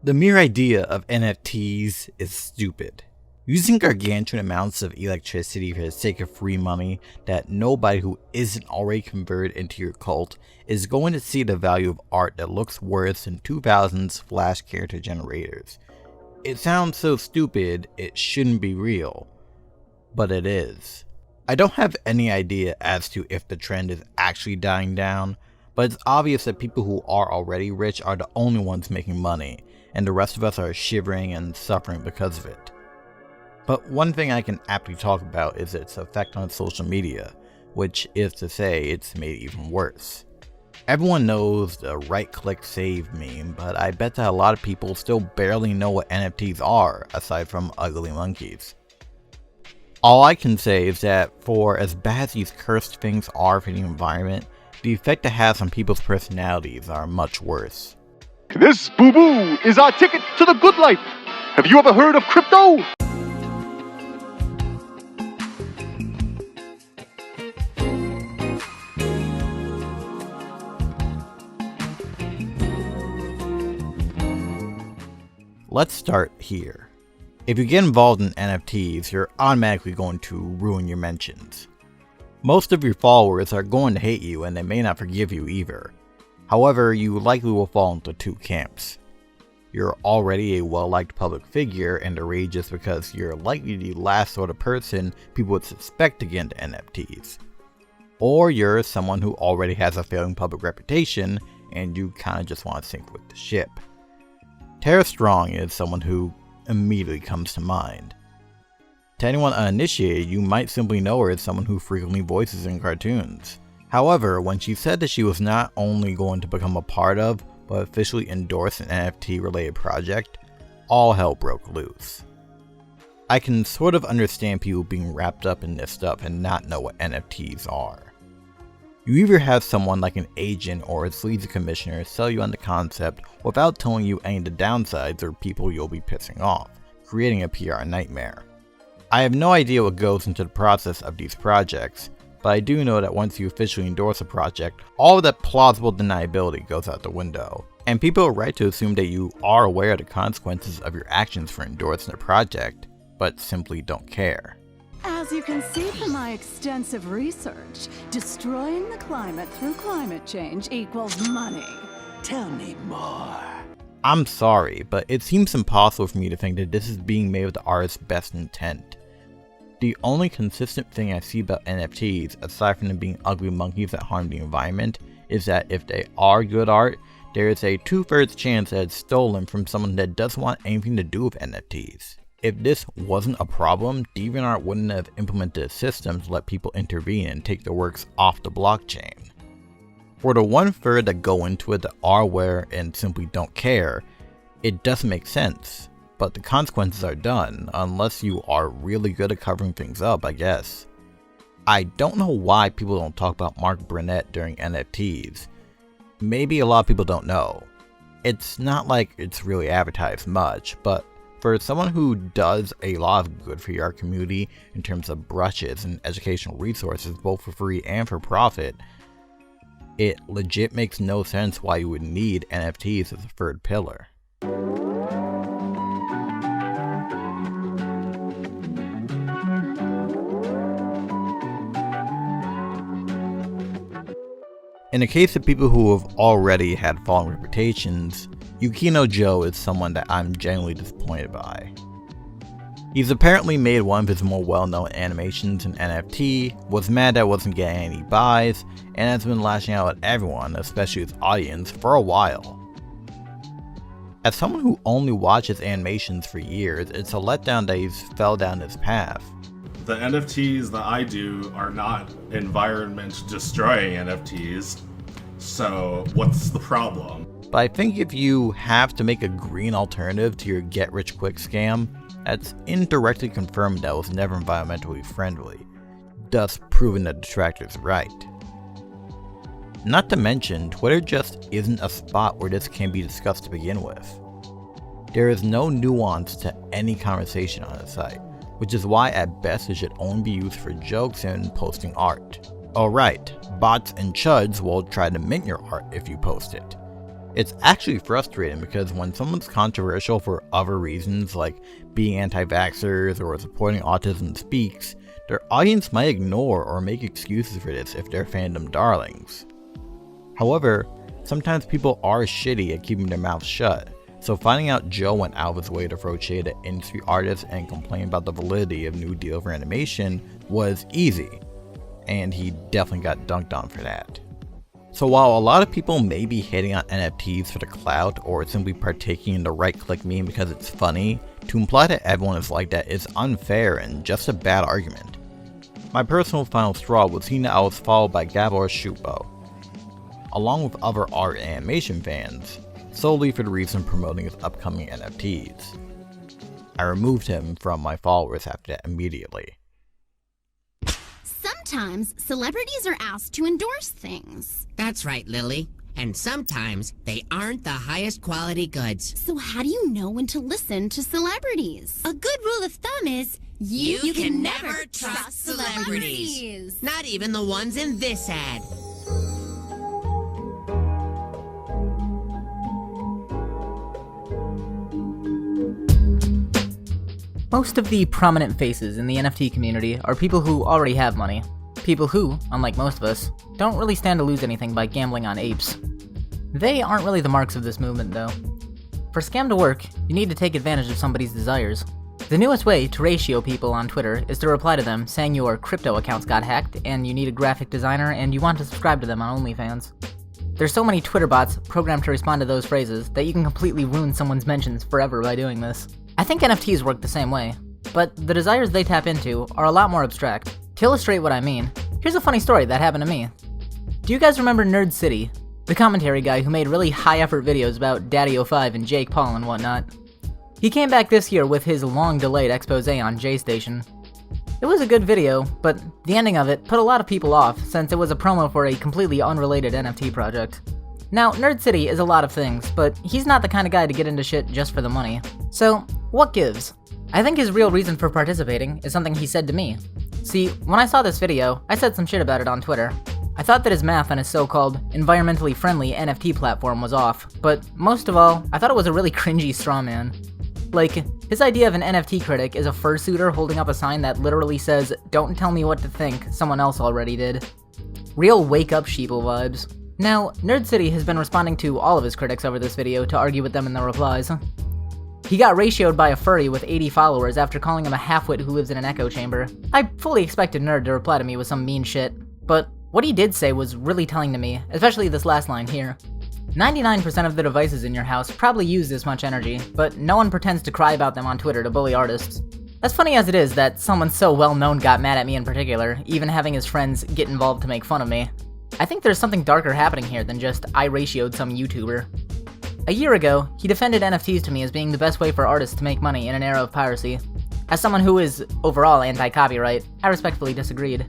The mere idea of NFTs is stupid. Using gargantuan amounts of electricity for the sake of free money that nobody who isn't already converted into your cult is going to see the value of art that looks worse than 2000's Flash character generators. It sounds so stupid it shouldn't be real, but it is. I don't have any idea as to if the trend is actually dying down, but it's obvious that people who are already rich are the only ones making money, and the rest of us are shivering and suffering because of it. But one thing I can aptly talk about is its effect on social media, which is to say it's made it even worse. Everyone knows the right-click save meme, but I bet that a lot of people still barely know what NFTs are, aside from ugly monkeys. All I can say is that for as bad as these cursed things are for the environment, the effect it has on people's personalities are much worse. This boo-boo is our ticket to the good life. Have you ever heard of crypto? Let's start here. If you get involved in NFTs, you're automatically going to ruin your mentions. Most of your followers are going to hate you and they may not forgive you either. However, you likely will fall into two camps. You're already a well-liked public figure and the rage is because you're likely the last sort of person people would suspect to get into NFTs. Or you're someone who already has a failing public reputation and you kinda just want to sink with the ship. Tara Strong is someone who immediately comes to mind. To anyone uninitiated, you might simply know her as someone who frequently voices in cartoons. However, when she said that she was not only going to become a part of, but officially endorse an NFT related project, all hell broke loose. I can sort of understand people being wrapped up in this stuff and not know what NFTs are. You either have someone like an agent or a sleazy commissioner sell you on the concept without telling you any of the downsides or people you'll be pissing off, creating a PR nightmare. I have no idea what goes into the process of these projects, but I do know that once you officially endorse a project, all of that plausible deniability goes out the window, and people are right to assume that you are aware of the consequences of your actions for endorsing a project, but simply don't care. As you can see from my extensive research, destroying the climate through climate change equals money. Tell me more. I'm sorry, but it seems impossible for me to think that this is being made with the artist's best intent. The only consistent thing I see about NFTs, aside from them being ugly monkeys that harm the environment, is that if they are good art, there is a 2/3 chance that it's stolen from someone that doesn't want anything to do with NFTs. If this wasn't a problem, DeviantArt wouldn't have implemented a system to let people intervene and take their works off the blockchain. For the 1/3 that go into it that are aware and simply don't care, it doesn't make sense, but the consequences are done, unless you are really good at covering things up, I guess. I don't know why people don't talk about Mark Burnett during NFTs. Maybe a lot of people don't know. It's not like it's really advertised much, but for someone who does a lot of good for your community in terms of brushes and educational resources both for free and for profit, it legit makes no sense why you would need NFTs as a third pillar. In the case of people who have already had fallen reputations, Yukino Joe is someone that I'm genuinely disappointed by. He's apparently made one of his more well-known animations in NFT, was mad that it wasn't getting any buys, and has been lashing out at everyone, especially his audience, for a while. As someone who only watches animations for years, it's a letdown that he's fell down this path. The NFTs that I do are not environment destroying NFTs, so what's the problem? But I think if you have to make a green alternative to your get-rich-quick scam, that's indirectly confirmed that it was never environmentally friendly, thus proving the detractors right. Not to mention, Twitter just isn't a spot where this can be discussed to begin with. There is no nuance to any conversation on the site, which is why at best it should only be used for jokes and posting art. Alright, bots and chuds will try to mint your art if you post it. It's actually frustrating because when someone's controversial for other reasons like being anti-vaxxers or supporting autism speaks, their audience might ignore or make excuses for this if they're fandom darlings. However, sometimes people are shitty at keeping their mouths shut, so finding out Joe went out of his way to throw shade at industry artists and complain about the validity of New Deal for animation was easy, and he definitely got dunked on for that. So while a lot of people may be hating on NFTs for the clout or simply partaking in the right-click meme because it's funny, to imply that everyone is like that is unfair and just a bad argument. My personal final straw was seeing that I was followed by Csupo, along with other art and animation fans, solely for the reason promoting his upcoming NFTs. I removed him from my followers after that immediately. Sometimes celebrities are asked to endorse things. That's right, Lily. And sometimes they aren't the highest quality goods. So how do you know when to listen to celebrities? A good rule of thumb is You can never trust celebrities. Not even the ones in this ad. Most of the prominent faces in the NFT community are people who already have money. People who, unlike most of us, don't really stand to lose anything by gambling on apes. They aren't really the marks of this movement, though. For scam to work, you need to take advantage of somebody's desires. The newest way to ratio people on Twitter is to reply to them saying your crypto accounts got hacked and you need a graphic designer and you want to subscribe to them on OnlyFans. There's so many Twitter bots programmed to respond to those phrases that you can completely ruin someone's mentions forever by doing this. I think NFTs work the same way, but the desires they tap into are a lot more abstract. To illustrate what I mean, here's a funny story that happened to me. Do you guys remember Nerd City, the commentary guy who made really high-effort videos about Daddy05 and Jake Paul and whatnot? He came back this year with his long-delayed expose on J-Station. It was a good video, but the ending of it put a lot of people off since it was a promo for a completely unrelated NFT project. Now, Nerd City is a lot of things, but he's not the kind of guy to get into shit just for the money. So, what gives? I think his real reason for participating is something he said to me. See, when I saw this video, I said some shit about it on Twitter. I thought that his math on his so-called environmentally friendly NFT platform was off, but most of all, I thought it was a really cringy straw man. Like, his idea of an NFT critic is a fursuiter holding up a sign that literally says, "Don't tell me what to think, someone else already did." Real wake-up sheeple vibes. Now, Nerd City has been responding to all of his critics over this video to argue with them in the replies. He got ratioed by a furry with 80 followers after calling him a halfwit who lives in an echo chamber. I fully expected Nerd to reply to me with some mean shit, but what he did say was really telling to me, especially this last line here. 99% of the devices in your house probably use this much energy, but no one pretends to cry about them on Twitter to bully artists. As funny as it is that someone so well-known got mad at me in particular, even having his friends get involved to make fun of me, I think there's something darker happening here than just I ratioed some YouTuber. A year ago, he defended NFTs to me as being the best way for artists to make money in an era of piracy. As someone who is overall anti-copyright, I respectfully disagreed.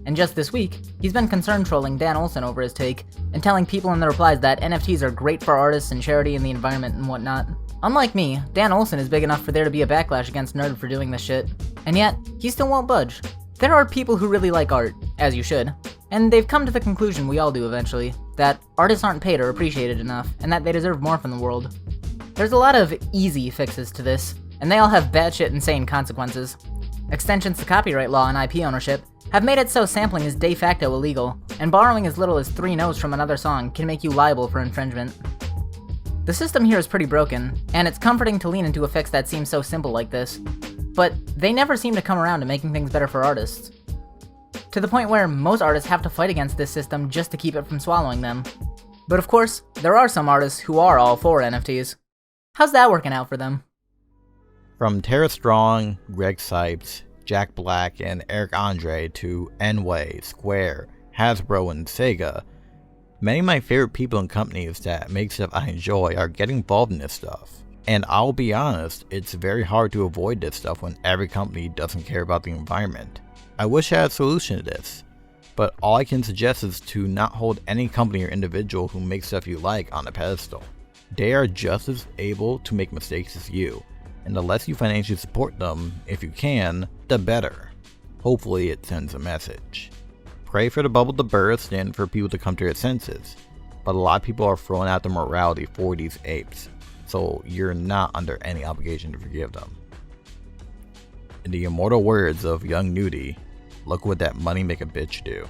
And just this week, he's been concerned trolling Dan Olsen over his take, and telling people in the replies that NFTs are great for artists and charity and the environment and whatnot. Unlike me, Dan Olsen is big enough for there to be a backlash against Nerd for doing this shit, and yet, he still won't budge. There are people who really like art, as you should, and they've come to the conclusion we all do eventually, that artists aren't paid or appreciated enough, and that they deserve more from the world. There's a lot of easy fixes to this, and they all have batshit insane consequences. Extensions to copyright law and IP ownership have made it so sampling is de facto illegal, and borrowing as little as 3 notes from another song can make you liable for infringement. The system here is pretty broken, and it's comforting to lean into a fix that seems so simple like this, but they never seem to come around to making things better for artists. To the point where most artists have to fight against this system just to keep it from swallowing them. But of course, there are some artists who are all for NFTs. How's that working out for them? From Tara Strong, Greg Sipes, Jack Black, and Eric Andre to Enway, Square, Hasbro, and Sega, many of my favorite people and companies that make stuff I enjoy are getting involved in this stuff. And I'll be honest, it's very hard to avoid this stuff when every company doesn't care about the environment. I wish I had a solution to this, but all I can suggest is to not hold any company or individual who makes stuff you like on a pedestal. They are just as able to make mistakes as you, and the less you financially support them, if you can, the better. Hopefully it sends a message. Pray for the bubble to burst and for people to come to their senses. but a lot of people are throwing out their morality for these apes, so you're not under any obligation to forgive them. In the immortal words of Young Nudie, look what that money make a bitch do.